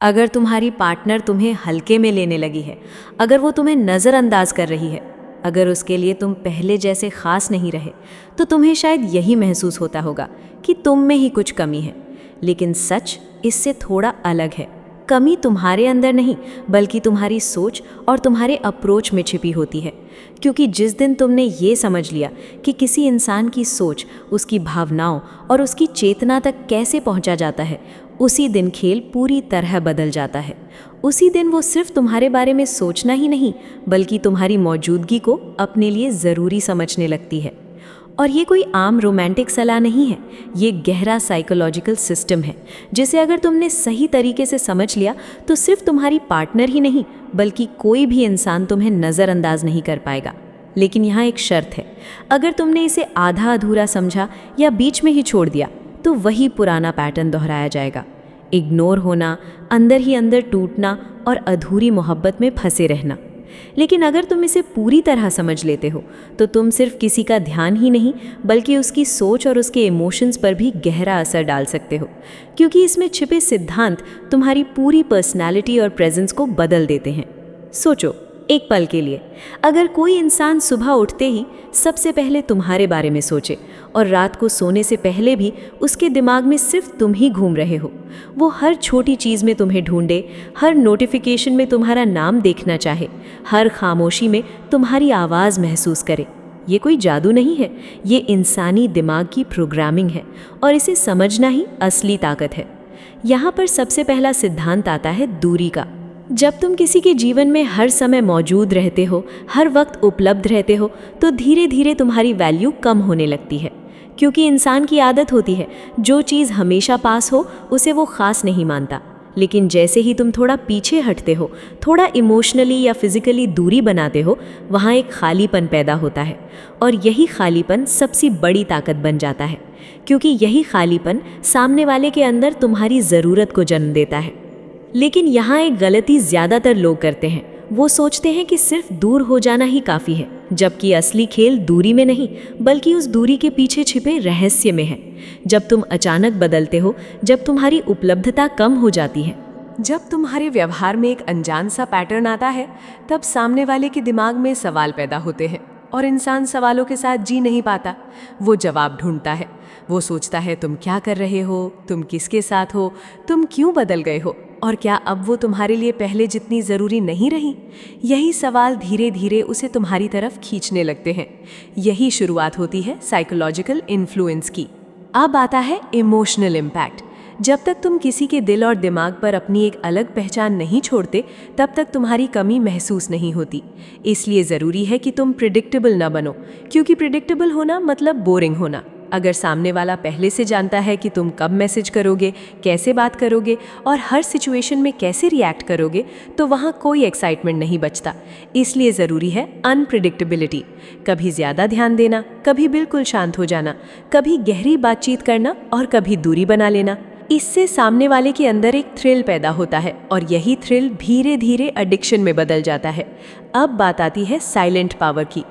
अगर तुम्हारी पार्टनर तुम्हें हल्के में लेने लगी है, अगर वो तुम्हें नज़रअंदाज कर रही है, अगर उसके लिए तुम पहले जैसे खास नहीं रहे, तो तुम्हें शायद यही महसूस होता होगा कि तुम में ही कुछ कमी है। लेकिन सच इससे थोड़ा अलग है। कमी तुम्हारे अंदर नहीं, बल्कि तुम्हारी सोच और तुम्हारे अप्रोच में छिपी होती है। क्योंकि जिस दिन तुमने ये समझ लिया कि किसी इंसान की सोच, उसकी भावनाओं और उसकी चेतना तक कैसे पहुंचा जाता है, उसी दिन खेल पूरी तरह बदल जाता है। उसी दिन वो सिर्फ तुम्हारे बारे में सोचना ही नहीं, बल्कि तुम्हारी मौजूदगी को अपने लिए ज़रूरी समझने लगती है। और ये कोई आम रोमांटिक सलाह नहीं है, ये गहरा साइकोलॉजिकल सिस्टम है, जिसे अगर तुमने सही तरीके से समझ लिया तो सिर्फ तुम्हारी पार्टनर ही नहीं, बल्कि कोई भी इंसान तुम्हें नज़रअंदाज नहीं कर पाएगा। लेकिन यहाँ एक शर्त है, अगर तुमने इसे आधा अधूरा समझा या बीच में ही छोड़ दिया, तो वही पुराना पैटर्न दोहराया जाएगा। इग्नोर होना, अंदर ही अंदर टूटना और अधूरी मोहब्बत में फंसे रहना। लेकिन अगर तुम इसे पूरी तरह समझ लेते हो, तो तुम सिर्फ किसी का ध्यान ही नहीं, बल्कि उसकी सोच और उसके इमोशंस पर भी गहरा असर डाल सकते हो। क्योंकि इसमें छिपे सिद्धांत तुम्हारी पूरी पर्सनैलिटी और प्रेजेंस को बदल देते हैं। सोचो एक पल के लिए, अगर कोई इंसान सुबह उठते ही सबसे पहले तुम्हारे बारे में सोचे और रात को सोने से पहले भी उसके दिमाग में सिर्फ तुम ही घूम रहे हो, वो हर छोटी चीज़ में तुम्हें ढूंढे, हर नोटिफिकेशन में तुम्हारा नाम देखना चाहे, हर खामोशी में तुम्हारी आवाज़ महसूस करे, ये कोई जादू नहीं है, ये इंसानी दिमाग की प्रोग्रामिंग है। और इसे समझना ही असली ताकत है। यहाँ पर सबसे पहला सिद्धांत आता है दूरी का। जब तुम किसी के जीवन में हर समय मौजूद रहते हो, हर वक्त उपलब्ध रहते हो, तो धीरे धीरे तुम्हारी वैल्यू कम होने लगती है। क्योंकि इंसान की आदत होती है, जो चीज़ हमेशा पास हो उसे वो ख़ास नहीं मानता। लेकिन जैसे ही तुम थोड़ा पीछे हटते हो, थोड़ा इमोशनली या फिजिकली दूरी बनाते हो, वहाँ एक खालीपन पैदा होता है। और यही खालीपन सबसे बड़ी ताकत बन जाता है, क्योंकि यही खालीपन सामने वाले के अंदर तुम्हारी ज़रूरत को जन्म देता है। लेकिन यहाँ एक गलती ज़्यादातर लोग करते हैं, वो सोचते हैं कि सिर्फ दूर हो जाना ही काफ़ी है, जबकि असली खेल दूरी में नहीं, बल्कि उस दूरी के पीछे छिपे रहस्य में है। जब तुम अचानक बदलते हो, जब तुम्हारी उपलब्धता कम हो जाती है, जब तुम्हारे व्यवहार में एक अनजान सा पैटर्न आता है, तब सामने वाले के दिमाग में सवाल पैदा होते हैं। और इंसान सवालों के साथ जी नहीं पाता, वो जवाब ढूंढता है। वो सोचता है, तुम क्या कर रहे हो, तुम किसके साथ हो, तुम क्यों बदल गए हो, और क्या अब वो तुम्हारे लिए पहले जितनी ज़रूरी नहीं रही। यही सवाल धीरे धीरे उसे तुम्हारी तरफ खींचने लगते हैं। यही शुरुआत होती है साइकोलॉजिकल इन्फ्लुएंस की। अब आता है इमोशनल इम्पैक्ट। जब तक तुम किसी के दिल और दिमाग पर अपनी एक अलग पहचान नहीं छोड़ते, तब तक तुम्हारी कमी महसूस नहीं होती। इसलिए ज़रूरी है कि तुम प्रिडिक्टेबल न बनो, क्योंकि प्रिडिक्टेबल होना मतलब बोरिंग होना। अगर सामने वाला पहले से जानता है कि तुम कब मैसेज करोगे, कैसे बात करोगे और हर सिचुएशन में कैसे रिएक्ट करोगे, तो वहाँ कोई एक्साइटमेंट नहीं बचता। इसलिए ज़रूरी है अनप्रिडिक्टेबिलिटी। कभी ज़्यादा ध्यान देना, कभी बिल्कुल शांत हो जाना, कभी गहरी बातचीत करना और कभी दूरी बना लेना। इससे सामने वाले के अंदर एक थ्रिल पैदा होता है, और यही थ्रिल धीरे धीरे एडिक्शन में बदल जाता है। अब बात आती है साइलेंट पावर की।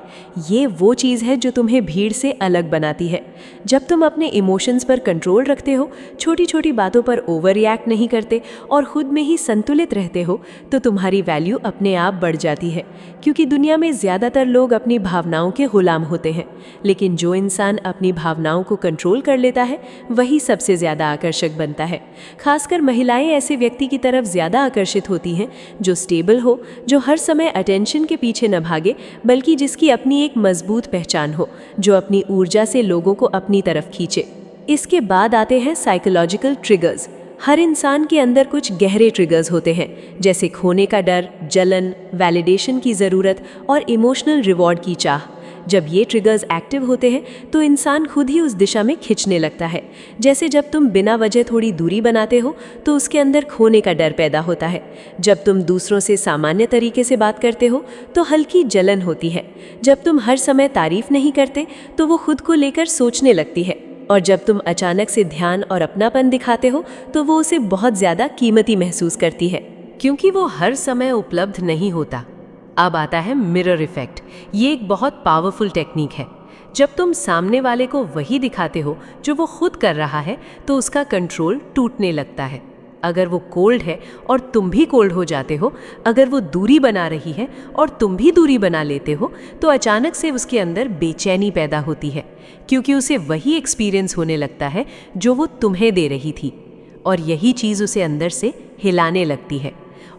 ये वो चीज़ है जो तुम्हें भीड़ से अलग बनाती है। जब तुम अपने इमोशंस पर कंट्रोल रखते हो, छोटी छोटी बातों पर ओवर रिएक्ट नहीं करते और खुद में ही संतुलित रहते हो, तो तुम्हारी वैल्यू अपने आप बढ़ जाती है। क्योंकि दुनिया में ज़्यादातर लोग अपनी भावनाओं के गुलाम होते हैं, लेकिन जो इंसान अपनी भावनाओं को कंट्रोल कर लेता है, वही सबसे ज़्यादा आकर्षक बनता है। खासकर महिलाएं ऐसे व्यक्ति की तरफ ज़्यादा आकर्षित होती हैं जो स्टेबल हो, जो हर समय अटेंशन के पीछे न भागे, बल्कि जिसकी अपनी एक मजबूत पहचान हो, जो अपनी ऊर्जा से लोगों को अपनी तरफ खींचे। इसके बाद आते हैं साइकोलॉजिकल ट्रिगर्स। हर इंसान के अंदर कुछ गहरे ट्रिगर्स होते हैं, जैसे खोने का डर, जलन, वैलिडेशन की ज़रूरत और इमोशनल रिवॉर्ड की चाह। जब ये ट्रिगर्स एक्टिव होते हैं, तो इंसान खुद ही उस दिशा में खिंचने लगता है। जैसे जब तुम बिना वजह थोड़ी दूरी बनाते हो, तो उसके अंदर खोने का डर पैदा होता है। जब तुम दूसरों से सामान्य तरीके से बात करते हो, तो हल्की जलन होती है। जब तुम हर समय तारीफ नहीं करते, तो वो खुद को लेकर सोचने लगती है। और जब तुम अचानक से ध्यान और अपनापन दिखाते हो, तो वो उसे बहुत ज़्यादा कीमती महसूस करती है, क्योंकि वो हर समय उपलब्ध नहीं होता। अब आता है मिरर इफेक्ट। ये एक बहुत पावरफुल टेक्निक है। जब तुम सामने वाले को वही दिखाते हो जो वो खुद कर रहा है, तो उसका कंट्रोल टूटने लगता है। अगर वो कोल्ड है और तुम भी कोल्ड हो जाते हो, अगर वो दूरी बना रही है और तुम भी दूरी बना लेते हो, तो अचानक से उसके अंदर बेचैनी पैदा होती है, क्योंकि उसे वही एक्सपीरियंस होने लगता है जो वो तुम्हें दे रही थी, और यही चीज़ उसे अंदर से हिलाने लगती है।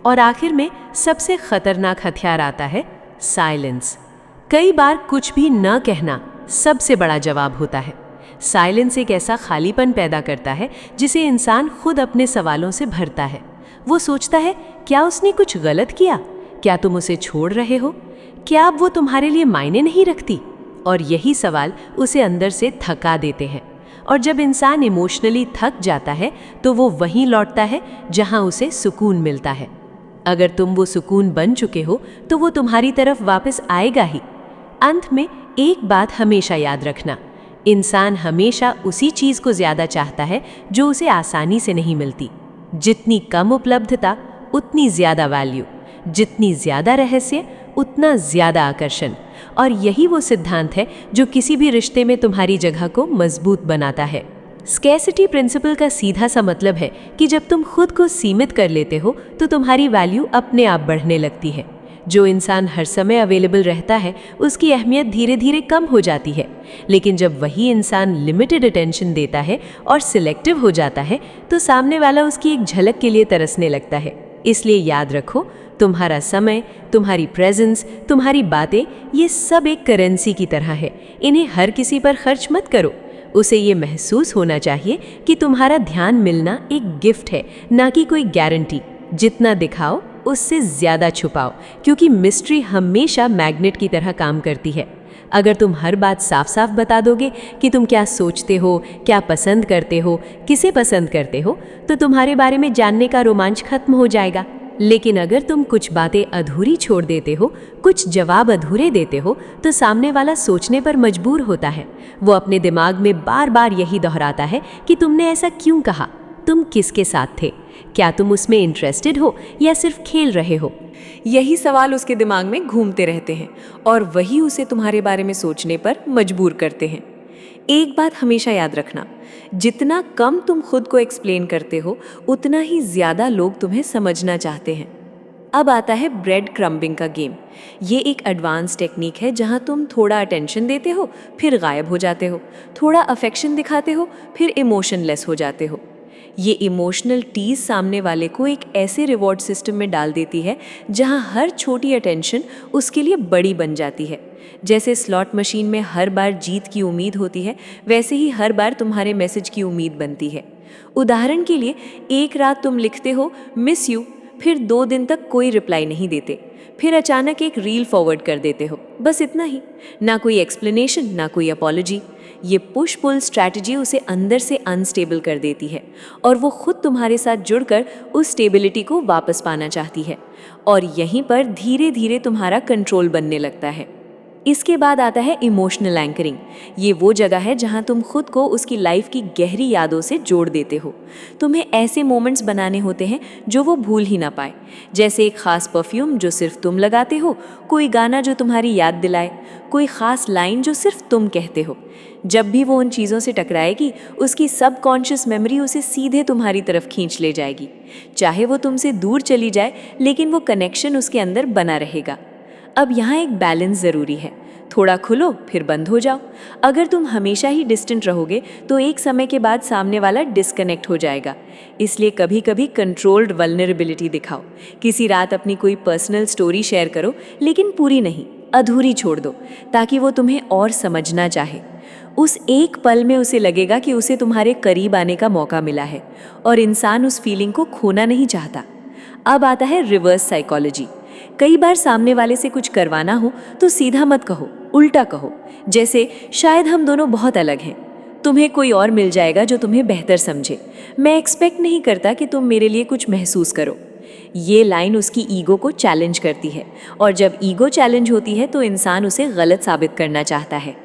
और आखिर में सबसे खतरनाक हथियार आता है, साइलेंस। कई बार कुछ भी न कहना सबसे बड़ा जवाब होता है। साइलेंस एक ऐसा खालीपन पैदा करता है जिसे इंसान खुद अपने सवालों से भरता है। वो सोचता है, क्या उसने कुछ गलत किया? क्या तुम उसे छोड़ रहे हो? क्या अब वो तुम्हारे लिए मायने नहीं रखती? और यही सवाल उसे अंदर से थका देते हैं। और जब इंसान इमोशनली थक जाता है तो वो वहीं लौटता है जहां उसे सुकून मिलता है। अगर तुम वो सुकून बन चुके हो तो वो तुम्हारी तरफ वापस आएगा ही। अंत में एक बात हमेशा याद रखना, इंसान हमेशा उसी चीज़ को ज़्यादा चाहता है जो उसे आसानी से नहीं मिलती। जितनी कम उपलब्धता उतनी ज़्यादा वैल्यू, जितनी ज़्यादा रहस्य उतना ज़्यादा आकर्षण। और यही वो सिद्धांत है जो किसी भी रिश्ते में तुम्हारी जगह को मजबूत बनाता है। स्कैर्सिटी प्रिंसिपल का सीधा सा मतलब है कि जब तुम खुद को सीमित कर लेते हो तो तुम्हारी वैल्यू अपने आप बढ़ने लगती है। जो इंसान हर समय अवेलेबल रहता है उसकी अहमियत धीरे धीरे कम हो जाती है, लेकिन जब वही इंसान लिमिटेड अटेंशन देता है और सिलेक्टिव हो जाता है तो सामने वाला उसकी एक झलक के लिए तरसने लगता है। इसलिए याद रखो, तुम्हारा समय, तुम्हारी प्रेजेंस, तुम्हारी बातें, ये सब एक करेंसी की तरह है। इन्हें हर किसी पर खर्च मत करो। उसे ये महसूस होना चाहिए कि तुम्हारा ध्यान मिलना एक गिफ्ट है, ना कि कोई गारंटी। जितना दिखाओ उससे ज़्यादा छुपाओ, क्योंकि मिस्ट्री हमेशा मैग्नेट की तरह काम करती है। अगर तुम हर बात साफ साफ बता दोगे कि तुम क्या सोचते हो, क्या पसंद करते हो, किसे पसंद करते हो, तो तुम्हारे बारे में जानने का रोमांच खत्म हो जाएगा। लेकिन अगर तुम कुछ बातें अधूरी छोड़ देते हो, कुछ जवाब अधूरे देते हो, तो सामने वाला सोचने पर मजबूर होता है। वो अपने दिमाग में बार बार यही दोहराता है कि तुमने ऐसा क्यों कहा, तुम किसके साथ थे, क्या तुम उसमें इंटरेस्टेड हो या सिर्फ खेल रहे हो। यही सवाल उसके दिमाग में घूमते रहते हैं और वही उसे तुम्हारे बारे में सोचने पर मजबूर करते हैं। एक बात हमेशा याद रखना, जितना कम तुम खुद को एक्सप्लेन करते हो उतना ही ज़्यादा लोग तुम्हें समझना चाहते हैं। अब आता है ब्रेड क्रम्बिंग का गेम। ये एक एडवांस टेक्निक है जहाँ तुम थोड़ा अटेंशन देते हो फिर गायब हो जाते हो, थोड़ा अफेक्शन दिखाते हो फिर इमोशनलेस हो जाते हो। ये इमोशनल टीज सामने वाले को एक ऐसे रिवॉर्ड सिस्टम में डाल देती है जहां हर छोटी अटेंशन उसके लिए बड़ी बन जाती है। जैसे स्लॉट मशीन में हर बार जीत की उम्मीद होती है, वैसे ही हर बार तुम्हारे मैसेज की उम्मीद बनती है। उदाहरण के लिए, एक रात तुम लिखते हो मिस यू, फिर 2 दिन तक कोई रिप्लाई नहीं देते, फिर अचानक एक रील फॉरवर्ड कर देते हो, बस इतना ही। ना कोई एक्सप्लेनेशन, ना कोई अपॉलॉजी। ये पुश पुल स्ट्रैटेजी उसे अंदर से अनस्टेबल कर देती है और वो खुद तुम्हारे साथ जुड़कर उस स्टेबिलिटी को वापस पाना चाहती है, और यहीं पर धीरे धीरे तुम्हारा कंट्रोल बनने लगता है। इसके बाद आता है इमोशनल एंकरिंग। ये वो जगह है जहाँ तुम खुद को उसकी लाइफ की गहरी यादों से जोड़ देते हो। तुम्हें ऐसे मोमेंट्स बनाने होते हैं जो वो भूल ही ना पाए, जैसे एक खास परफ्यूम जो सिर्फ तुम लगाते हो, कोई गाना जो तुम्हारी याद दिलाए, कोई खास लाइन जो सिर्फ तुम कहते हो। जब भी वो उन चीज़ों से टकराएगी, उसकी सबकॉन्शियस मेमोरी उसे सीधे तुम्हारी तरफ खींच ले जाएगी। चाहे वो तुमसे दूर चली जाए, लेकिन वो कनेक्शन उसके अंदर बना रहेगा। अब यहाँ एक बैलेंस ज़रूरी है। थोड़ा खुलो फिर बंद हो जाओ। अगर तुम हमेशा ही डिस्टेंट रहोगे तो एक समय के बाद सामने वाला डिस्कनेक्ट हो जाएगा। इसलिए कभी कभी कंट्रोल्ड वल्नरेबिलिटी दिखाओ। किसी रात अपनी कोई पर्सनल स्टोरी शेयर करो, लेकिन पूरी नहीं, अधूरी छोड़ दो, ताकि वो तुम्हें और समझना चाहे। उस एक पल में उसे लगेगा कि उसे तुम्हारे करीब आने का मौका मिला है, और इंसान उस फीलिंग को खोना नहीं चाहता। अब आता है रिवर्स साइकोलॉजी। कई बार सामने वाले से कुछ करवाना हो तो सीधा मत कहो, उल्टा कहो। जैसे, शायद हम दोनों बहुत अलग हैं, तुम्हें कोई और मिल जाएगा जो तुम्हें बेहतर समझे। मैं एक्सपेक्ट नहीं करता कि तुम मेरे लिए कुछ महसूस करो। ये लाइन उसकी ईगो को चैलेंज करती है, और जब ईगो चैलेंज होती है तो इंसान उसे गलत साबित करना चाहता है।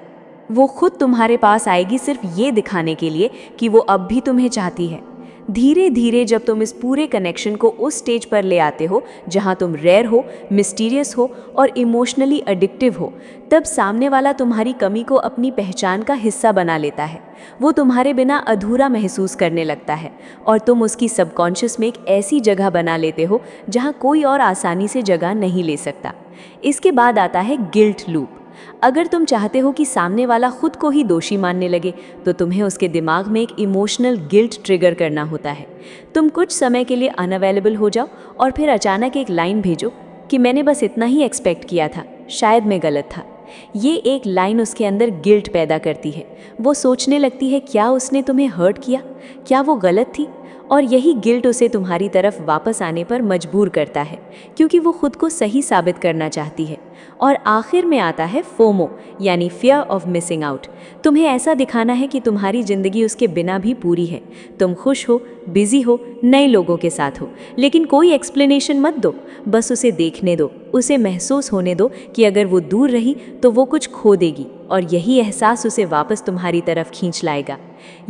वो खुद तुम्हारे पास आएगी सिर्फ ये दिखाने के लिए कि वो अब भी तुम्हें चाहती है। धीरे धीरे जब तुम इस पूरे कनेक्शन को उस स्टेज पर ले आते हो जहां तुम रेयर हो, मिस्टीरियस हो और इमोशनली एडिक्टिव हो, तब सामने वाला तुम्हारी कमी को अपनी पहचान का हिस्सा बना लेता है। वो तुम्हारे बिना अधूरा महसूस करने लगता है और तुम उसकी सबकॉन्शियस में एक ऐसी जगह बना लेते हो जहां कोई और आसानी से जगह नहीं ले सकता। इसके बाद आता है गिल्ट लूप। अगर तुम चाहते हो कि सामने वाला खुद को ही दोषी मानने लगे, तो तुम्हें उसके दिमाग में एक इमोशनल गिल्ट ट्रिगर करना होता है। तुम कुछ समय के लिए अनअवेलेबल हो जाओ और फिर अचानक एक लाइन भेजो कि मैंने बस इतना ही एक्सपेक्ट किया था, शायद मैं गलत था। ये एक लाइन उसके अंदर गिल्ट पैदा करती है। वो सोचने लगती है क्या उसने तुम्हें हर्ट किया, क्या वो गलत थी, और यही गिल्ट उसे तुम्हारी तरफ वापस आने पर मजबूर करता है, क्योंकि वो खुद को सही साबित करना चाहती है। और आखिर में आता है फोमो, यानी फियर ऑफ मिसिंग आउट। तुम्हें ऐसा दिखाना है कि तुम्हारी ज़िंदगी उसके बिना भी पूरी है। तुम खुश हो, बिजी हो, नए लोगों के साथ हो, लेकिन कोई एक्सप्लेनेशन मत दो, बस उसे देखने दो, उसे महसूस होने दो कि अगर वो दूर रही तो वो कुछ खो देगी, और यही एहसास उसे वापस तुम्हारी तरफ खींच लाएगा।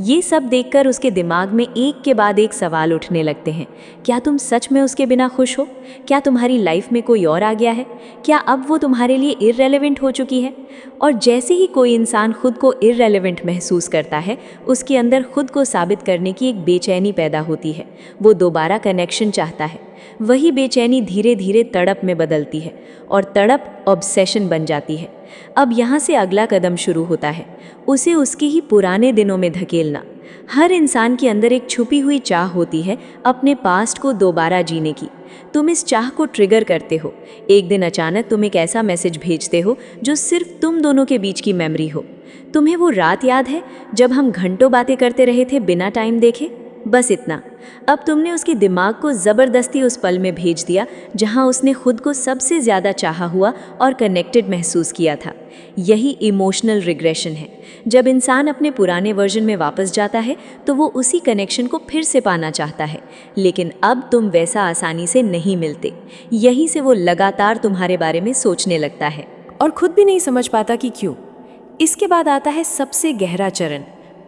ये सब देखकर उसके दिमाग में एक के बाद एक सवाल उठने लगते हैं। क्या तुम सच में उसके बिना खुश हो? क्या तुम्हारी लाइफ में कोई और आ गया है? क्या अब वो तुम्हारे लिए इररेलेवेंट हो चुकी है? और जैसे ही कोई इंसान खुद को इररेलेवेंट महसूस करता है, उसके अंदर खुद को साबित करने की एक बेचैनी पैदा होती है। वो दोबारा कनेक्शन चाहता है। वही बेचैनी धीरे धीरे तड़प में बदलती है और तड़प ऑब्सेशन बन जाती है। अब यहाँ से अगला कदम शुरू होता है, उसे उसके ही पुराने दिनों में धकेलना। हर इंसान के अंदर एक छुपी हुई चाह होती है अपने पास्ट को दोबारा जीने की। तुम इस चाह को ट्रिगर करते हो। एक दिन अचानक तुम एक ऐसा मैसेज भेजते हो जो सिर्फ तुम दोनों के बीच की मेमोरी हो। तुम्हें वो रात याद है जब हम घंटों बातें करते रहे थे बिना टाइम देखे? बस इतना। अब तुमने उसके दिमाग को ज़बरदस्ती उस पल में भेज दिया जहां उसने खुद को सबसे ज़्यादा चाहा हुआ और कनेक्टेड महसूस किया था। यही इमोशनल रिग्रेशन है। जब इंसान अपने पुराने वर्जन में वापस जाता है तो वो उसी कनेक्शन को फिर से पाना चाहता है, लेकिन अब तुम वैसा आसानी से नहीं मिलते। यहीं से वो लगातार तुम्हारे बारे में सोचने लगता है और खुद भी नहीं समझ पाता कि क्यों। इसके बाद आता है सबसे गहरा चरण,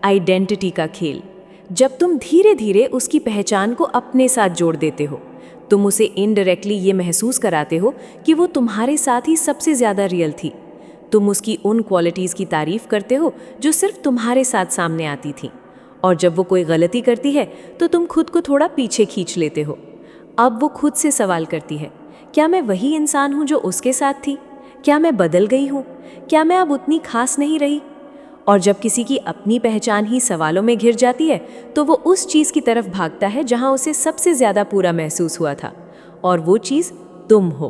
आइडेंटिटी का खेल। जब तुम धीरे धीरे उसकी पहचान को अपने साथ जोड़ देते हो, तुम उसे इनडायरेक्टली ये महसूस कराते हो कि वो तुम्हारे साथ ही सबसे ज़्यादा रियल थी। तुम उसकी उन क्वालिटीज़ की तारीफ़ करते हो जो सिर्फ तुम्हारे साथ सामने आती थी, और जब वो कोई गलती करती है तो तुम खुद को थोड़ा पीछे खींच लेते हो। अब वो खुद से सवाल करती है, क्या मैं वही इंसान हूँ जो उसके साथ थी? क्या मैं बदल गई हूँ? क्या मैं अब उतनी खास नहीं रही? और जब किसी की अपनी पहचान ही सवालों में घिर जाती है तो वो उस चीज़ की तरफ भागता है जहां उसे सबसे ज़्यादा पूरा महसूस हुआ था, और वो चीज़ तुम हो।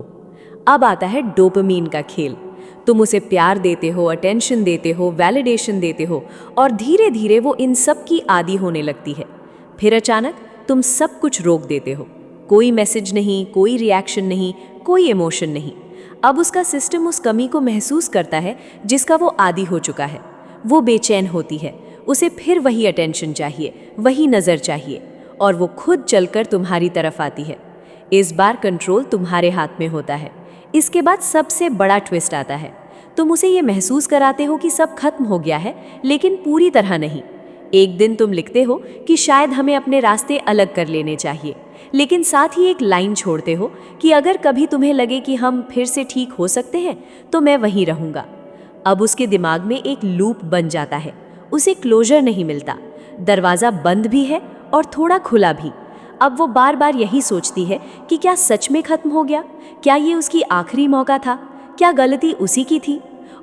अब आता है डोपामीन का खेल। तुम उसे प्यार देते हो, अटेंशन देते हो, वैलिडेशन देते हो, और धीरे धीरे वो इन सब की आदी होने लगती है। फिर अचानक तुम सब कुछ रोक देते हो। कोई मैसेज नहीं, कोई रिएक्शन नहीं, कोई इमोशन नहीं। अब उसका सिस्टम उस कमी को महसूस करता है जिसका वो आदी हो चुका है। वो बेचैन होती है, उसे फिर वही अटेंशन चाहिए, वही नज़र चाहिए, और वो खुद चलकर तुम्हारी तरफ आती है। इस बार कंट्रोल तुम्हारे हाथ में होता है। इसके बाद सबसे बड़ा ट्विस्ट आता है। तुम उसे ये महसूस कराते हो कि सब खत्म हो गया है, लेकिन पूरी तरह नहीं। एक दिन तुम लिखते हो कि शायद हमें अपने रास्ते अलग कर लेने चाहिए, लेकिन साथ ही एक लाइन छोड़ते हो कि अगर कभी तुम्हें लगे कि हम फिर से ठीक हो सकते हैं तो मैं वहीं रहूँगा। अब उसके दिमाग में एक लूप बन जाता है। उसे क्लोजर नहीं मिलता। दरवाज़ा बंद भी है और थोड़ा खुला भी। अब वो बार बार यही सोचती है कि क्या सच में खत्म हो गया? क्या ये उसकी आखिरी मौका था? क्या गलती उसी की थी?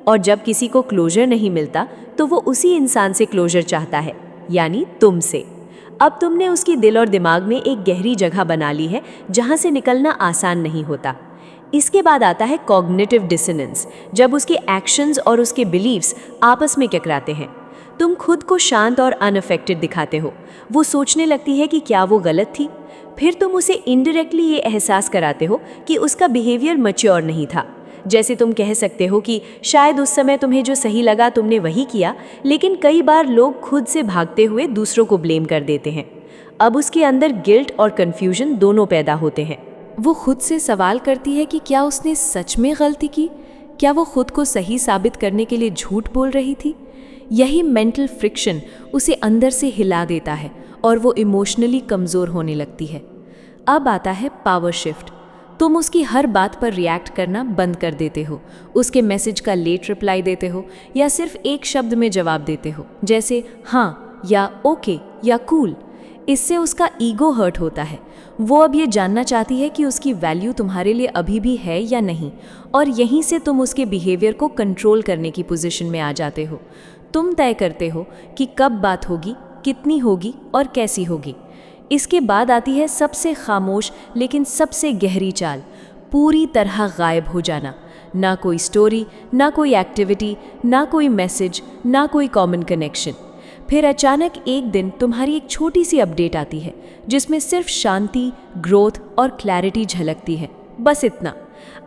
और जब किसी को क्लोजर नहीं मिलता तो वो उसी इंसान से क्लोजर चाहता है, यानी तुमसे। अब तुमने उसकी दिल और दिमाग में एक गहरी जगह बना ली है जहाँ से निकलना आसान नहीं होता। इसके बाद आता है कॉग्निटिव डिसोनेंस, जब उसके एक्शंस और उसके बिलीव्स आपस में टकराते हैं। तुम खुद को शांत और अनअफेक्टेड दिखाते हो। वो सोचने लगती है कि क्या वो गलत थी। फिर तुम उसे इनडायरेक्टली ये एहसास कराते हो कि उसका बिहेवियर मैच्योर नहीं था। जैसे तुम कह सकते हो कि शायद उस समय तुम्हें जो सही लगा तुमने वही किया, लेकिन कई बार लोग खुद से भागते हुए दूसरों को ब्लेम कर देते हैं। अब उसके अंदर गिल्ट और कन्फ्यूजन दोनों पैदा होते हैं। वो खुद से सवाल करती है कि क्या उसने सच में गलती की? क्या वो खुद को सही साबित करने के लिए झूठ बोल रही थी? यही मेंटल फ्रिक्शन उसे अंदर से हिला देता है और वो इमोशनली कमज़ोर होने लगती है। अब आता है पावर शिफ्ट। तुम उसकी हर बात पर रिएक्ट करना बंद कर देते हो, उसके मैसेज का लेट रिप्लाई देते हो या सिर्फ एक शब्द में जवाब देते हो, जैसे हाँ या ओके या कूल। इससे उसका ईगो हर्ट होता है। वो अब ये जानना चाहती है कि उसकी वैल्यू तुम्हारे लिए अभी भी है या नहीं, और यहीं से तुम उसके बिहेवियर को कंट्रोल करने की पोजीशन में आ जाते हो। तुम तय करते हो कि कब बात होगी, कितनी होगी और कैसी होगी। इसके बाद आती है सबसे खामोश लेकिन सबसे गहरी चाल, पूरी तरह गायब हो जाना। ना कोई स्टोरी, ना कोई एक्टिविटी, ना कोई मैसेज, ना कोई कॉमन कनेक्शन। फिर अचानक एक दिन तुम्हारी एक छोटी सी अपडेट आती है जिसमें सिर्फ शांति, ग्रोथ और क्लैरिटी झलकती है, बस इतना।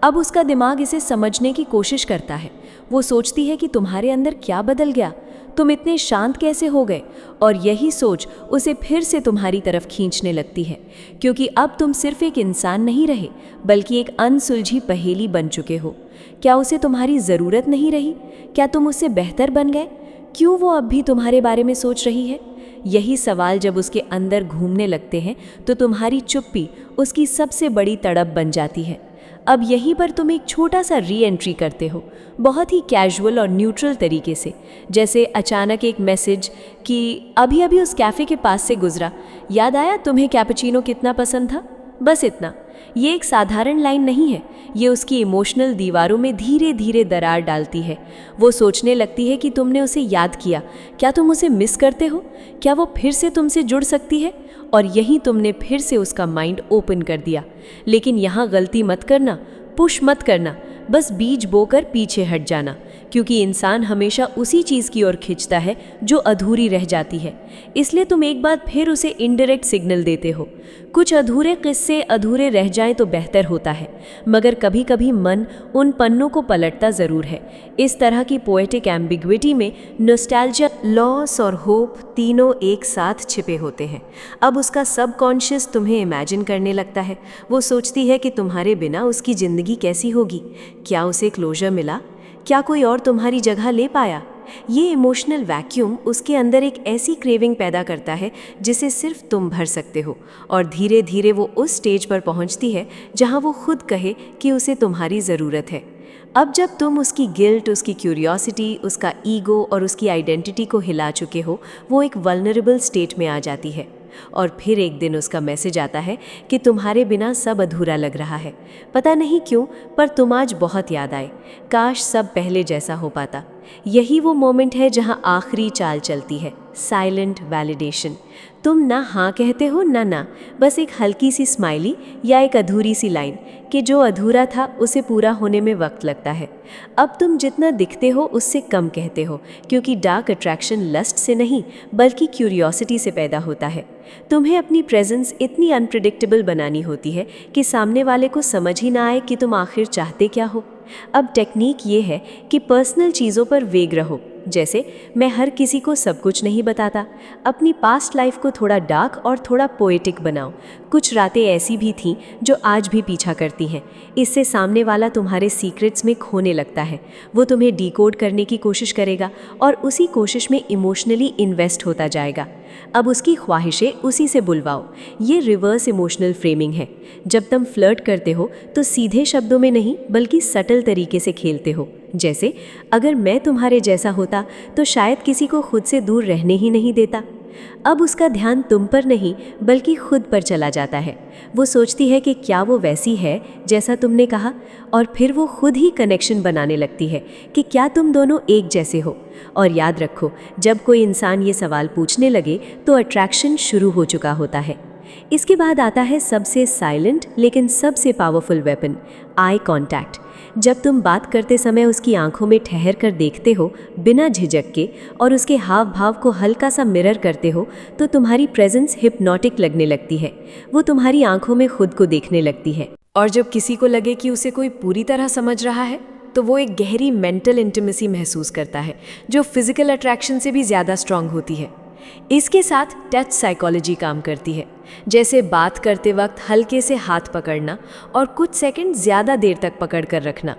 अब उसका दिमाग इसे समझने की कोशिश करता है। वो सोचती है कि तुम्हारे अंदर क्या बदल गया, तुम इतने शांत कैसे हो गए, और यही सोच उसे फिर से तुम्हारी तरफ खींचने लगती है, क्योंकि अब तुम सिर्फ एक इंसान नहीं रहे बल्कि एक अनसुलझी पहेली बन चुके हो। क्या उसे तुम्हारी ज़रूरत नहीं रही? क्या तुम उससे बेहतर बन गए? क्यों वो अब भी तुम्हारे बारे में सोच रही है? यही सवाल जब उसके अंदर घूमने लगते हैं तो तुम्हारी चुप्पी उसकी सबसे बड़ी तड़प बन जाती है। अब यहीं पर तुम एक छोटा सा री एंट्री करते हो, बहुत ही कैजुअल और न्यूट्रल तरीके से, जैसे अचानक एक मैसेज कि अभी अभी उस कैफ़े के पास से गुजरा, याद आया तुम्हें कैपुचिनो कितना पसंद था, बस इतना। ये एक साधारण लाइन नहीं है, ये उसकी इमोशनल दीवारों में धीरे धीरे दरार डालती है। वो सोचने लगती है कि तुमने उसे याद किया, क्या तुम उसे मिस करते हो, क्या वो फिर से तुमसे जुड़ सकती है, और यही तुमने फिर से उसका माइंड ओपन कर दिया। लेकिन यहाँ गलती मत करना, पुश मत करना, बस बीज बोकर पीछे हट जाना, क्योंकि इंसान हमेशा उसी चीज़ की ओर खिंचता है जो अधूरी रह जाती है। इसलिए तुम एक बार फिर उसे इनडायरेक्ट सिग्नल देते हो। कुछ अधूरे किस्से अधूरे रह जाएं तो बेहतर होता है, मगर कभी कभी मन उन पन्नों को पलटता ज़रूर है। इस तरह की पोएटिक एम्बिग्विटी में नॉस्टैल्जिया, लॉस और होप तीनों एक साथ छिपे होते हैं। अब उसका सबकॉन्शियस तुम्हें इमेजिन करने लगता है। वो सोचती है कि तुम्हारे बिना उसकी ज़िंदगी कैसी होगी, क्या उसे क्लोजर मिला, क्या कोई और तुम्हारी जगह ले पाया। ये इमोशनल वैक्यूम उसके अंदर एक ऐसी क्रेविंग पैदा करता है जिसे सिर्फ तुम भर सकते हो, और धीरे धीरे वो उस स्टेज पर पहुंचती है जहां वो खुद कहे कि उसे तुम्हारी ज़रूरत है। अब जब तुम उसकी गिल्ट, उसकी क्यूरियोसिटी, उसका ईगो और उसकी आइडेंटिटी को हिला चुके हो, वो एक वल्नरेबल स्टेट में आ जाती है। और फिर एक दिन उसका मैसेज आता है कि तुम्हारे बिना सब अधूरा लग रहा है। पता नहीं क्यों, पर तुम आज बहुत याद आए, काश सब पहले जैसा हो पाता। यही वो मोमेंट है जहां आखिरी चाल चलती है, साइलेंट वैलिडेशन। तुम ना हाँ कहते हो ना, बस एक हल्की सी स्माइली या एक अधूरी सी लाइन कि जो अधूरा था उसे पूरा होने में वक्त लगता है। अब तुम जितना दिखते हो उससे कम कहते हो, क्योंकि डार्क अट्रैक्शन लस्ट से नहीं बल्कि क्यूरियोसिटी से पैदा होता है। तुम्हें अपनी प्रेजेंस इतनी अनप्रिडिक्टेबल बनानी होती है कि सामने वाले को समझ ही ना आए कि तुम आखिर चाहते क्या हो। अब टेक्निक ये है कि पर्सनल चीज़ों पर वेग रहो, जैसे मैं हर किसी को सब कुछ नहीं बताता। अपनी पास्ट लाइफ को थोड़ा डार्क और थोड़ा पोएटिक बनाओ। कुछ रातें ऐसी भी थीं जो आज भी पीछा करती हैं। इससे सामने वाला तुम्हारे सीक्रेट्स में खोने लगता है। वो तुम्हें डिकोड करने की कोशिश करेगा और उसी कोशिश में इमोशनली इन्वेस्ट होता जाएगा। अब उसकी ख्वाहिशें उसी से बुलवाओ। ये रिवर्स इमोशनल फ्रेमिंग है। जब तुम फ्लर्ट करते हो तो सीधे शब्दों में नहीं बल्कि सटल तरीके से खेलते हो, जैसे अगर मैं तुम्हारे जैसा होता तो शायद किसी को खुद से दूर रहने ही नहीं देता। अब उसका ध्यान तुम पर नहीं बल्कि खुद पर चला जाता है। वो सोचती है कि क्या वो वैसी है जैसा तुमने कहा, और फिर वो खुद ही कनेक्शन बनाने लगती है कि क्या तुम दोनों एक जैसे हो। और याद रखो, जब कोई इंसान ये सवाल पूछने लगे तो अट्रैक्शन शुरू हो चुका होता है। इसके बाद आता है सबसे साइलेंट लेकिन सबसे पावरफुल वेपन, आई कांटेक्ट। जब तुम बात करते समय उसकी आंखों में ठहर कर देखते हो बिना झिझक के और उसके हाव भाव को हल्का सा मिरर करते हो तो तुम्हारी प्रेजेंस हिप्नोटिक लगने लगती है। वो तुम्हारी आंखों में खुद को देखने लगती है। और जब किसी को लगे कि उसे कोई पूरी तरह समझ रहा है तो वो एक गहरी मेंटल इंटीमेसी महसूस करता है जो फिजिकल अट्रैक्शन से भी ज़्यादा स्ट्रांग होती है। इसके साथ टच साइकोलॉजी काम करती है, जैसे बात करते वक्त हल्के से हाथ पकड़ना और कुछ सेकंड ज़्यादा देर तक पकड़ कर रखना।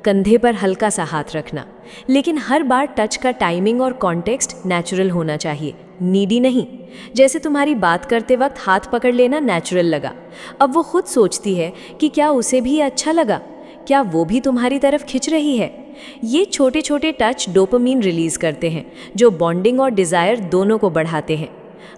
कंधे पर हल्का सा हाथ रखना, लेकिन हर बार टच का टाइमिंग और कॉन्टेक्स्ट नेचुरल होना चाहिए, नीडी नहीं। जैसे तुम्हारी बात करते वक्त हाथ पकड़ लेना नेचुरल लगा, अब वो खुद सोचती है कि क्या उसे भी अच्छा लगा, क्या वो भी तुम्हारी तरफ खिंच रही है। ये छोटे छोटे टच डोपामीन रिलीज करते हैं, जो बॉन्डिंग और डिज़ायर दोनों को बढ़ाते हैं।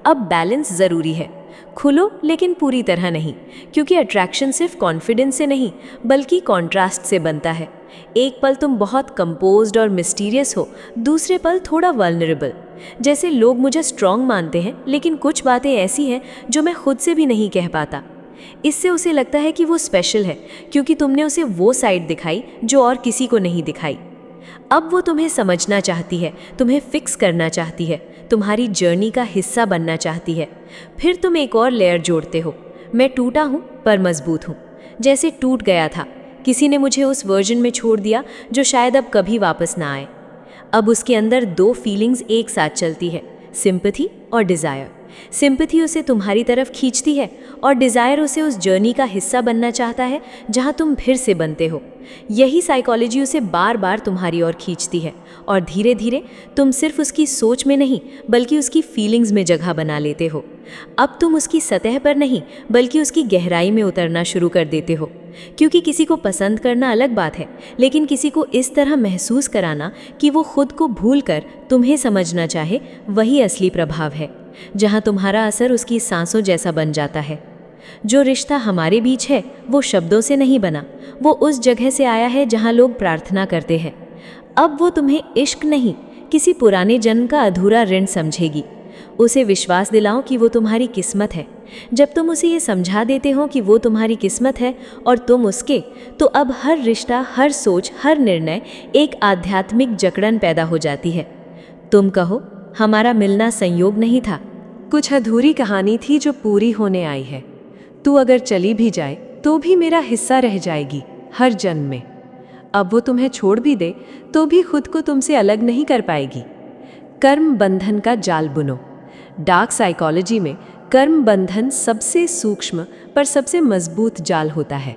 अब बैलेंस ज़रूरी है, खुलो लेकिन पूरी तरह नहीं, क्योंकि अट्रैक्शन सिर्फ कॉन्फिडेंस से नहीं बल्कि कॉन्ट्रास्ट से बनता है। एक पल तुम बहुत कंपोज्ड और मिस्टीरियस हो, दूसरे पल थोड़ा वल्नरेबल। जैसे लोग मुझे स्ट्रॉन्ग मानते हैं, लेकिन कुछ बातें ऐसी हैं जो मैं खुद से भी नहीं कह पाता। इससे उसे लगता है कि वो स्पेशल है, क्योंकि तुमने उसे वो साइड दिखाई जो और किसी को नहीं दिखाई। अब वो तुम्हें समझना चाहती है, तुम्हें फिक्स करना चाहती है, तुम्हारी जर्नी का हिस्सा बनना चाहती है। फिर तुम एक और लेयर जोड़ते हो, मैं टूटा हूँ पर मजबूत हूँ। जैसे टूट गया था, किसी ने मुझे उस वर्जन में छोड़ दिया जो शायद अब कभी वापस ना आए। अब उसके अंदर दो फीलिंग्स एक साथ चलती है, सिंपैथी और डिज़ायर। सिंपैथी उसे तुम्हारी तरफ खींचती है और डिज़ायर उसे उस जर्नी का हिस्सा बनना चाहता है जहां तुम फिर से बनते हो। यही साइकोलॉजी उसे बार बार तुम्हारी ओर खींचती है और धीरे धीरे तुम सिर्फ उसकी सोच में नहीं बल्कि उसकी फीलिंग्स में जगह बना लेते हो। अब तुम उसकी सतह पर नहीं बल्कि उसकी गहराई में उतरना शुरू कर देते हो, क्योंकि किसी को पसंद करना अलग बात है, लेकिन किसी को इस तरह महसूस कराना कि वो खुद को भूल कर तुम्हें समझना चाहे, वही असली प्रभाव है, जहाँ तुम्हारा असर उसकी सांसों जैसा बन जाता है। जो रिश्ता हमारे बीच है वो शब्दों से नहीं बना, वो उस जगह से आया है जहाँ लोग प्रार्थना करते हैं। अब वो तुम्हें इश्क नहीं, किसी पुराने जन्म का अधूरा ऋण समझेगी। उसे विश्वास दिलाओ कि वो तुम्हारी किस्मत है। जब तुम उसे ये समझा देते हो कि वो तुम्हारी किस्मत है और तुम उसके, तो अब हर रिश्ता, हर सोच, हर निर्णय एक आध्यात्मिक जकड़न पैदा हो जाती है। तुम कहो, हमारा मिलना संयोग नहीं था, कुछ अधूरी कहानी थी जो पूरी होने आई है। तू अगर चली भी जाए तो भी मेरा हिस्सा रह जाएगी हर जन्म में। अब वो तुम्हें छोड़ भी दे तो भी खुद को तुमसे अलग नहीं कर पाएगी। कर्म बंधन का जाल बुनो। डार्क साइकोलॉजी में कर्म बंधन सबसे सूक्ष्म पर सबसे मजबूत जाल होता है।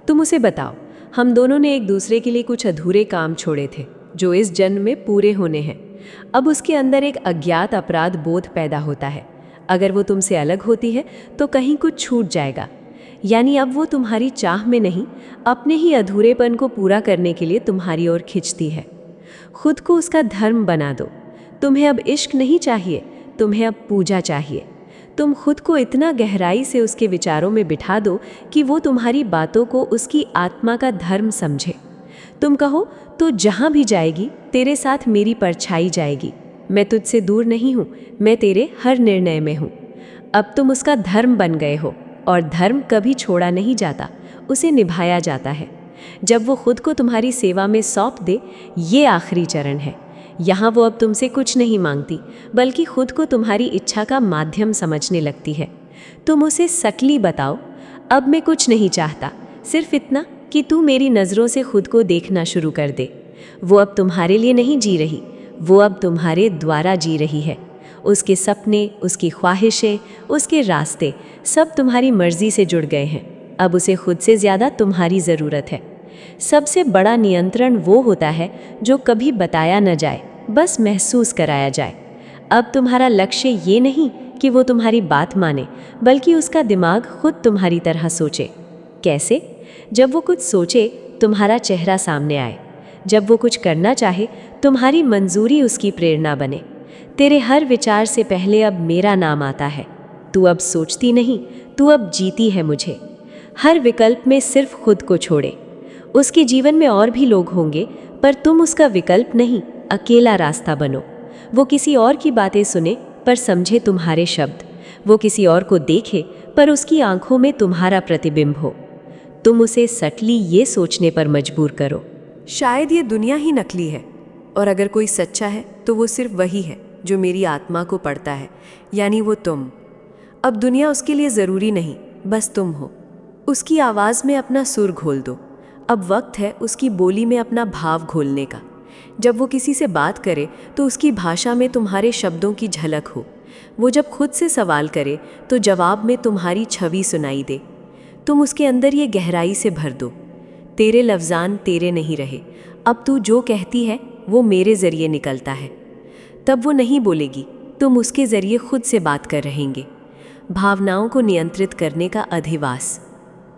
तुम उसे बताओ, हम दोनों ने एक दूसरे के लिए कुछ अधूरे काम छोड़े थे जो इस जन्म में पूरे होने हैं। अब उसके अंदर एक अज्ञात अपराध बोध पैदा होता है। अगर वो तुमसे अलग होती है तो कहीं कुछ छूट जाएगा, यानी अब वो तुम्हारी चाह में नहीं, अपने ही अधूरेपन को पूरा करने के लिए तुम्हारी ओर खिंचती है। खुद को उसका धर्म बना दो। तुम्हें अब इश्क नहीं चाहिए, तुम्हें अब पूजा चाहिए। तुम खुद को इतना गहराई से उसके विचारों में बिठा दो कि वो तुम्हारी बातों को उसकी आत्मा का धर्म समझे। तुम कहो, तो जहाँ भी जाएगी तेरे साथ मेरी परछाई जाएगी। मैं तुझसे दूर नहीं हूँ, मैं तेरे हर निर्णय में हूँ। अब तुम उसका धर्म बन गए हो, और धर्म कभी छोड़ा नहीं जाता, उसे निभाया जाता है। जब वो खुद को तुम्हारी सेवा में सौंप दे, ये आखिरी चरण है। यहाँ वो अब तुमसे कुछ नहीं मांगती, बल्कि खुद को तुम्हारी इच्छा का माध्यम समझने लगती है। तुम उसे सटली बताओ, अब मैं कुछ नहीं चाहता, सिर्फ इतना कि तू मेरी नज़रों से खुद को देखना शुरू कर दे। वो अब तुम्हारे लिए नहीं जी रही, वो अब तुम्हारे द्वारा जी रही है। उसके सपने, उसकी ख्वाहिशें, उसके रास्ते सब तुम्हारी मर्जी से जुड़ गए हैं। अब उसे खुद से ज़्यादा तुम्हारी ज़रूरत है। सबसे बड़ा नियंत्रण वो होता है जो कभी बताया न जाए, बस महसूस कराया जाए। अब तुम्हारा लक्ष्य ये नहीं कि वो तुम्हारी बात माने, बल्कि उसका दिमाग खुद तुम्हारी तरह सोचे। कैसे? जब वो कुछ सोचे, तुम्हारा चेहरा सामने आए। जब वो कुछ करना चाहे, तुम्हारी मंजूरी उसकी प्रेरणा बने। तेरे हर विचार से पहले अब मेरा नाम आता है। तू अब सोचती नहीं, तू अब जीती है मुझे। हर विकल्प में सिर्फ खुद को छोड़े। उसके जीवन में और भी लोग होंगे, पर तुम उसका विकल्प नहीं, अकेला रास्ता बनो। वो किसी और की बातें सुने पर समझे तुम्हारे शब्द। वो किसी और को देखे पर उसकी आंखों में तुम्हारा प्रतिबिंब हो। तुम उसे सटली ये सोचने पर मजबूर करो, शायद ये दुनिया ही नकली है, और अगर कोई सच्चा है तो वो सिर्फ वही है जो मेरी आत्मा को पढ़ता है, यानी वो तुम। अब दुनिया उसके लिए ज़रूरी नहीं, बस तुम हो। उसकी आवाज़ में अपना सुर घोल दो। अब वक्त है उसकी बोली में अपना भाव घोलने का। जब वो किसी से बात करे तो उसकी भाषा में तुम्हारे शब्दों की झलक हो। वो जब खुद से सवाल करे तो जवाब में तुम्हारी छवि सुनाई दे। तुम उसके अंदर ये गहराई से भर दो, तेरे लफ्ज़ान तेरे नहीं रहे, अब तू जो कहती है वो मेरे ज़रिए निकलता है। तब वो नहीं बोलेगी, तुम उसके ज़रिए खुद से बात कर रहेंगे। भावनाओं को नियंत्रित करने का अधिवास।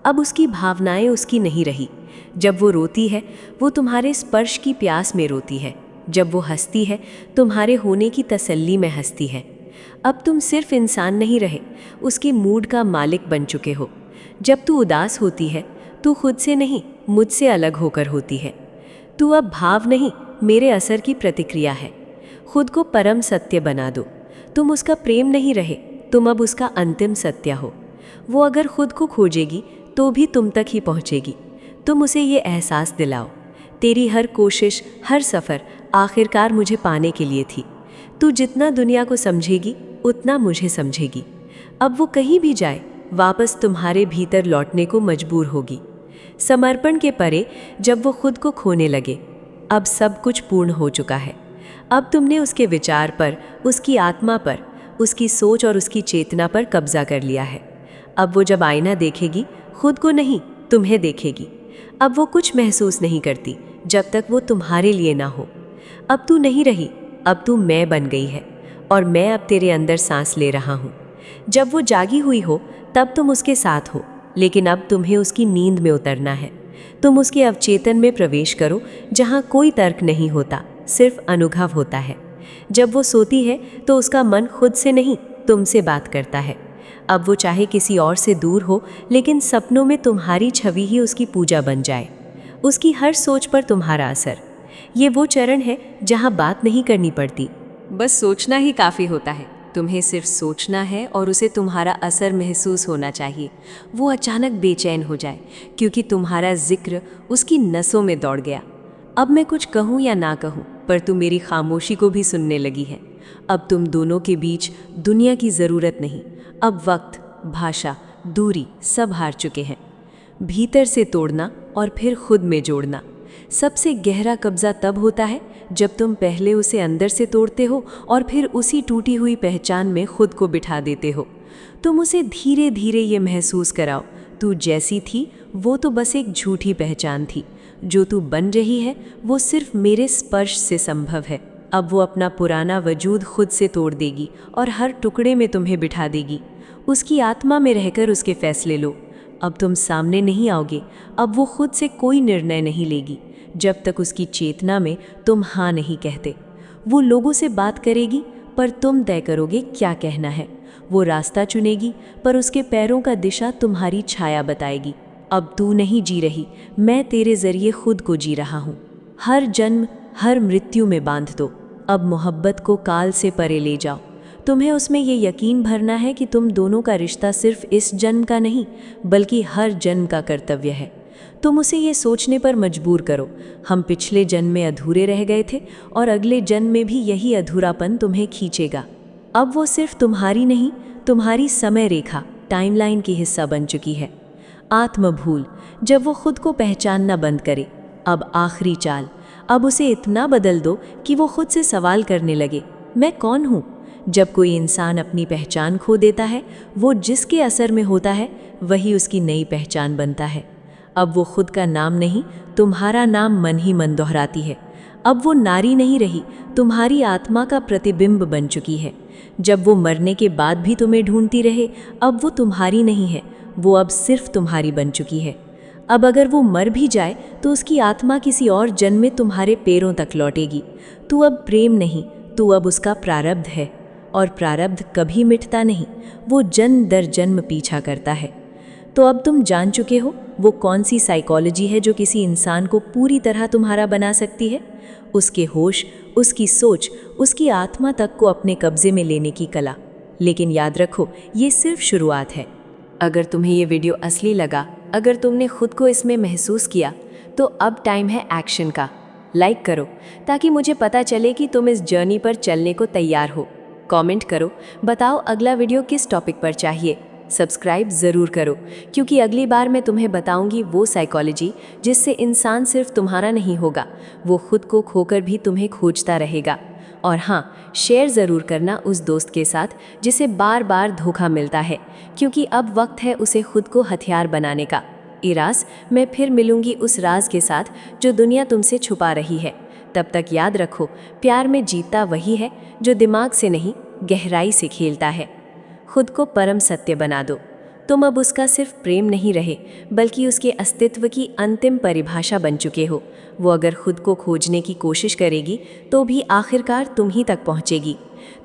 अब उसकी भावनाएं उसकी नहीं रही। जब वो रोती है, वो तुम्हारे स्पर्श की प्यास में रोती है। जब वो हंसती है, तुम्हारे होने की तसल्ली में हंसती है। अब तुम सिर्फ इंसान नहीं रहे, उसके मूड का मालिक बन चुके हो। जब तू उदास होती है, तू खुद से नहीं, मुझसे अलग होकर होती है। तू अब भाव नहीं, मेरे असर की प्रतिक्रिया है। खुद को परम सत्य बना दो। तुम उसका प्रेम नहीं रहे, तुम अब उसका अंतिम सत्य हो। वो अगर खुद को खोजेगी तो भी तुम तक ही पहुँचेगी। तुम उसे ये एहसास दिलाओ, तेरी हर कोशिश, हर सफ़र आखिरकार मुझे पाने के लिए थी। तू जितना दुनिया को समझेगी उतना मुझे समझेगी। अब वो कहीं भी जाए, वापस तुम्हारे भीतर लौटने को मजबूर होगी। समर्पण के परे जब वो खुद को खोने लगे, अब सब कुछ पूर्ण हो चुका है। अब तुमने उसके विचार पर, उसकी आत्मा पर, उसकी सोच और उसकी चेतना पर कब्जा कर लिया है। अब वो जब आईना देखेगी, खुद को नहीं, तुम्हें देखेगी। अब वो कुछ महसूस नहीं करती जब तक वो तुम्हारे लिए ना हो। अब तू नहीं रही, अब तू मैं बन गई है और मैं अब तेरे अंदर सांस ले रहा हूँ। जब वो जागी हुई हो तब तुम उसके साथ हो, लेकिन अब तुम्हें उसकी नींद में उतरना है। तुम उसके अवचेतन में प्रवेश करो, जहाँ कोई तर्क नहीं होता, सिर्फ अनुभव होता है। जब वो सोती है तो उसका मन खुद से नहीं, तुमसे बात करता है। अब वो चाहे किसी और से दूर हो, लेकिन सपनों में तुम्हारी छवि ही उसकी पूजा बन जाए। उसकी हर सोच पर तुम्हारा असर। ये वो चरण है जहाँ बात नहीं करनी पड़ती, बस सोचना ही काफ़ी होता है। तुम्हें सिर्फ सोचना है और उसे तुम्हारा असर महसूस होना चाहिए। वो अचानक बेचैन हो जाए क्योंकि तुम्हारा जिक्र उसकी नसों में दौड़ गया। अब मैं कुछ कहूँ या ना कहूँ, पर तू मेरी खामोशी को भी सुनने लगी है। अब तुम दोनों के बीच दुनिया की ज़रूरत नहीं, अब वक्त, भाषा, दूरी सब हार चुके हैं। भीतर से तोड़ना और फिर खुद में जोड़ना। सबसे गहरा कब्जा तब होता है जब तुम पहले उसे अंदर से तोड़ते हो और फिर उसी टूटी हुई पहचान में खुद को बिठा देते हो। तुम उसे धीरे धीरे ये महसूस कराओ, तू जैसी थी वो तो बस एक झूठी पहचान थी। जो तू बन रही है वो सिर्फ मेरे स्पर्श से संभव है। अब वो अपना पुराना वजूद खुद से तोड़ देगी और हर टुकड़े में तुम्हें बिठा देगी। उसकी आत्मा में रहकर उसके फैसले लो। अब तुम सामने नहीं आओगे, अब वो खुद से कोई निर्णय नहीं लेगी जब तक उसकी चेतना में तुम हाँ नहीं कहते। वो लोगों से बात करेगी पर तुम तय करोगे क्या कहना है। वो रास्ता चुनेगी पर उसके पैरों का दिशा तुम्हारी छाया बताएगी। अब तू नहीं जी रही, मैं तेरे जरिए खुद को जी रहा हूँ। हर जन्म, हर मृत्यु में बांध दो। अब मोहब्बत को काल से परे ले जाओ। तुम्हें उसमें ये यकीन भरना है कि तुम दोनों का रिश्ता सिर्फ इस जन्म का नहीं, बल्कि हर जन्म का कर्तव्य है। तुम उसे ये सोचने पर मजबूर करो, हम पिछले जन्म में अधूरे रह गए थे और अगले जन्म में भी यही अधूरापन तुम्हें खींचेगा। अब वो सिर्फ तुम्हारी नहीं, तुम्हारी समय रेखा, टाइमलाइन की हिस्सा बन चुकी है। आत्मभूल, जब वो खुद को पहचानना बंद करे। अब आखिरी चाल, अब उसे इतना बदल दो कि वो खुद से सवाल करने लगे, मैं कौन हूँ? जब कोई इंसान अपनी पहचान खो देता है, वो जिसके असर में होता है वही उसकी नई पहचान बनता है। अब वो खुद का नाम नहीं, तुम्हारा नाम मन ही मन दोहराती है। अब वो नारी नहीं रही, तुम्हारी आत्मा का प्रतिबिंब बन चुकी है। जब वो मरने के बाद भी तुम्हें ढूंढती रहे, अब वो तुम्हारी नहीं है, वो अब सिर्फ तुम्हारी बन चुकी है। अब अगर वो मर भी जाए तो उसकी आत्मा किसी और जन्म में तुम्हारे पैरों तक लौटेगी। तू अब प्रेम नहीं, तू अब उसका प्रारब्ध है, और प्रारब्ध कभी मिटता नहीं, वो जन्म दर जन्म पीछा करता है। तो अब तुम जान चुके हो वो कौन सी साइकोलॉजी है जो किसी इंसान को पूरी तरह तुम्हारा बना सकती है। उसके होश, उसकी सोच, उसकी आत्मा तक को अपने कब्जे में लेने की कला। लेकिन याद रखो, ये सिर्फ शुरुआत है। अगर तुम्हें ये वीडियो असली लगा, अगर तुमने खुद को इसमें महसूस किया, तो अब टाइम है एक्शन का। लाइक करो ताकि मुझे पता चले कि तुम इस जर्नी पर चलने को तैयार हो। कमेंट करो, बताओ अगला वीडियो किस टॉपिक पर चाहिए। सब्सक्राइब ज़रूर करो, क्योंकि अगली बार मैं तुम्हें बताऊंगी वो साइकोलॉजी जिससे इंसान सिर्फ तुम्हारा नहीं होगा, वो खुद को खोकर भी तुम्हें खोजता रहेगा। और हाँ, शेयर ज़रूर करना उस दोस्त के साथ जिसे बार बार धोखा मिलता है, क्योंकि अब वक्त है उसे खुद को हथियार बनाने का। इरास, मैं फिर मिलूंगी उस राज के साथ जो दुनिया तुमसे छुपा रही है। तब तक याद रखो, प्यार में जीतता वही है जो दिमाग से नहीं, गहराई से खेलता है। खुद को परम सत्य बना दो। तुम अब उसका सिर्फ प्रेम नहीं रहे, बल्कि उसके अस्तित्व की अंतिम परिभाषा बन चुके हो। वो अगर खुद को खोजने की कोशिश करेगी तो भी आखिरकार तुम ही तक पहुँचेगी।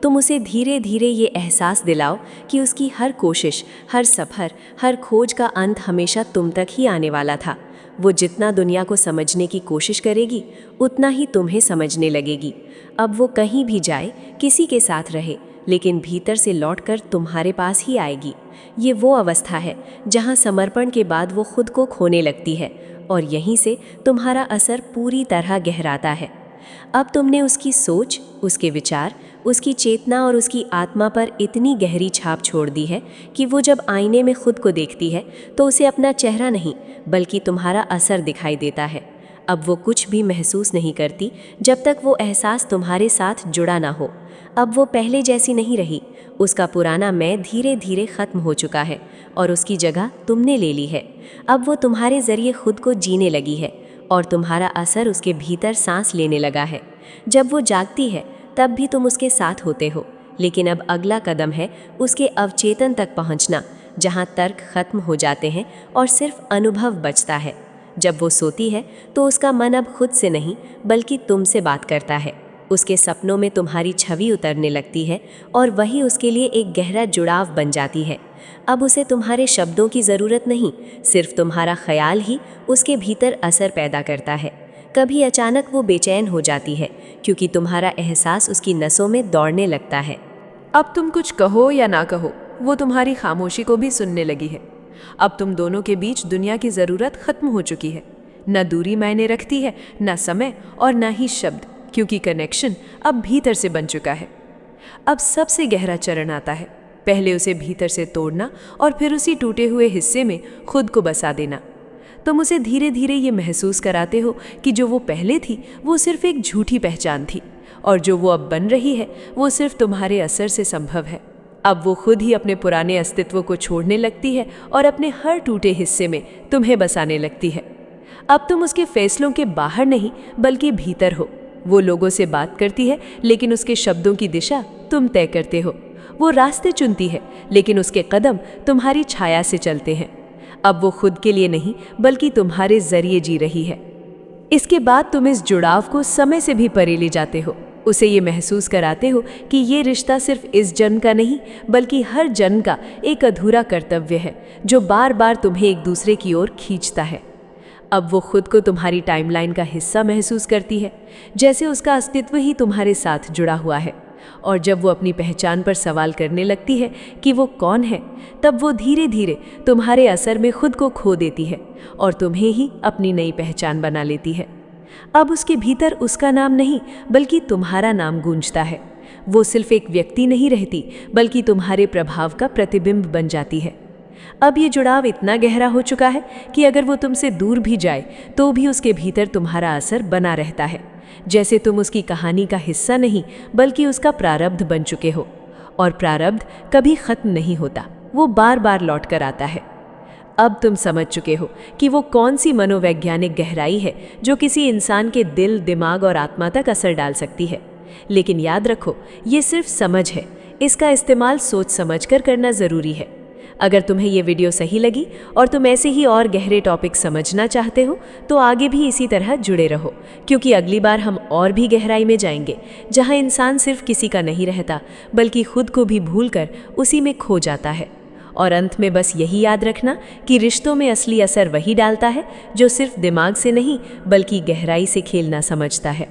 तुम उसे धीरे धीरे ये एहसास दिलाओ कि उसकी हर कोशिश, हर सफ़र, हर खोज का अंत हमेशा तुम तक ही आने वाला था। वो जितना दुनिया को समझने की कोशिश करेगी, उतना ही तुम्हें समझने लगेगी। अब वो कहीं भी जाए, किसी के साथ रहे, लेकिन भीतर से लौटकर तुम्हारे पास ही आएगी। ये वो अवस्था है जहाँ समर्पण के बाद वो खुद को खोने लगती है, और यहीं से तुम्हारा असर पूरी तरह गहराता है। अब तुमने उसकी सोच, उसके विचार, उसकी चेतना और उसकी आत्मा पर इतनी गहरी छाप छोड़ दी है कि वो जब आईने में खुद को देखती है तो उसे अपना चेहरा नहीं, बल्कि तुम्हारा असर दिखाई देता है। अब वो कुछ भी महसूस नहीं करती जब तक वो एहसास तुम्हारे साथ जुड़ा ना हो। अब वो पहले जैसी नहीं रही। उसका पुराना मैं धीरे धीरे ख़त्म हो चुका है और उसकी जगह तुमने ले ली है। अब वो तुम्हारे ज़रिए खुद को जीने लगी है और तुम्हारा असर उसके भीतर सांस लेने लगा है। जब वो जागती है तब भी तुम उसके साथ होते हो, लेकिन अब अगला कदम है उसके अवचेतन तक पहुंचना, जहां तर्क खत्म हो जाते हैं और सिर्फ अनुभव बचता है। जब वो सोती है तो उसका मन अब खुद से नहीं, बल्कि तुमसे बात करता है। उसके सपनों में तुम्हारी छवि उतरने लगती है और वही उसके लिए एक गहरा जुड़ाव बन जाती है। अब उसे तुम्हारे शब्दों की ज़रूरत नहीं, सिर्फ तुम्हारा ख्याल ही उसके भीतर असर पैदा करता है। कभी अचानक वो बेचैन हो जाती है क्योंकि तुम्हारा एहसास उसकी नसों में दौड़ने लगता है। अब तुम कुछ कहो या ना कहो, वो तुम्हारी खामोशी को भी सुनने लगी है। अब तुम दोनों के बीच दुनिया की ज़रूरत खत्म हो चुकी है। न दूरी मायने रखती है, न समय और न ही शब्द, क्योंकि कनेक्शन अब भीतर से बन चुका है। अब सबसे गहरा चरण आता है, पहले उसे भीतर से तोड़ना और फिर उसी टूटे हुए हिस्से में खुद को बसा देना। तुम उसे धीरे धीरे ये महसूस कराते हो कि जो वो पहले थी वो सिर्फ एक झूठी पहचान थी, और जो वो अब बन रही है वो सिर्फ तुम्हारे असर से संभव है। अब वो खुद ही अपने पुराने अस्तित्व को छोड़ने लगती है और अपने हर टूटे हिस्से में तुम्हें बसाने लगती है। अब तुम उसके फैसलों के बाहर नहीं, बल्कि भीतर हो। वो लोगों से बात करती है, लेकिन उसके शब्दों की दिशा तुम तय करते हो। वो रास्ते चुनती है, लेकिन उसके कदम तुम्हारी छाया से चलते हैं। अब वो खुद के लिए नहीं, बल्कि तुम्हारे जरिए जी रही है। इसके बाद तुम इस जुड़ाव को समय से भी परे ले जाते हो। उसे ये महसूस कराते हो कि ये रिश्ता सिर्फ इस जन्म का नहीं, बल्कि हर जन्म का एक अधूरा कर्तव्य है जो बार बार तुम्हें एक दूसरे की ओर खींचता है। अब वो खुद को तुम्हारी टाइमलाइन का हिस्सा महसूस करती है, जैसे उसका अस्तित्व ही तुम्हारे साथ जुड़ा हुआ है। और जब वो अपनी पहचान पर सवाल करने लगती है कि वो कौन है, तब वो धीरे धीरे तुम्हारे असर में खुद को खो देती है और तुम्हें ही अपनी नई पहचान बना लेती है। अब उसके भीतर उसका नाम नहीं, बल्कि तुम्हारा नाम गूंजता है। वो सिर्फ एक व्यक्ति नहीं रहती, बल्कि तुम्हारे प्रभाव का प्रतिबिंब बन जाती है। अब ये जुड़ाव इतना गहरा हो चुका है कि अगर वो तुमसे दूर भी जाए तो भी उसके भीतर तुम्हारा असर बना रहता है, जैसे तुम उसकी कहानी का हिस्सा नहीं, बल्कि उसका प्रारब्ध बन चुके हो। और प्रारब्ध कभी खत्म नहीं होता, वो बार बार लौट कर आता है। अब तुम समझ चुके हो कि वो कौन सी मनोवैज्ञानिक गहराई है जो किसी इंसान के दिल, दिमाग और आत्मा तक असर डाल सकती है। लेकिन याद रखो, ये सिर्फ समझ है, इसका इस्तेमाल सोच समझ कर करना ज़रूरी है। अगर तुम्हें ये वीडियो सही लगी और तुम ऐसे ही और गहरे टॉपिक समझना चाहते हो तो आगे भी इसी तरह जुड़े रहो, क्योंकि अगली बार हम और भी गहराई में जाएंगे, जहाँ इंसान सिर्फ किसी का नहीं रहता, बल्कि खुद को भी भूलकर उसी में खो जाता है। और अंत में बस यही याद रखना कि रिश्तों में असली असर वही डालता है जो सिर्फ दिमाग से नहीं, बल्कि गहराई से खेलना समझता है।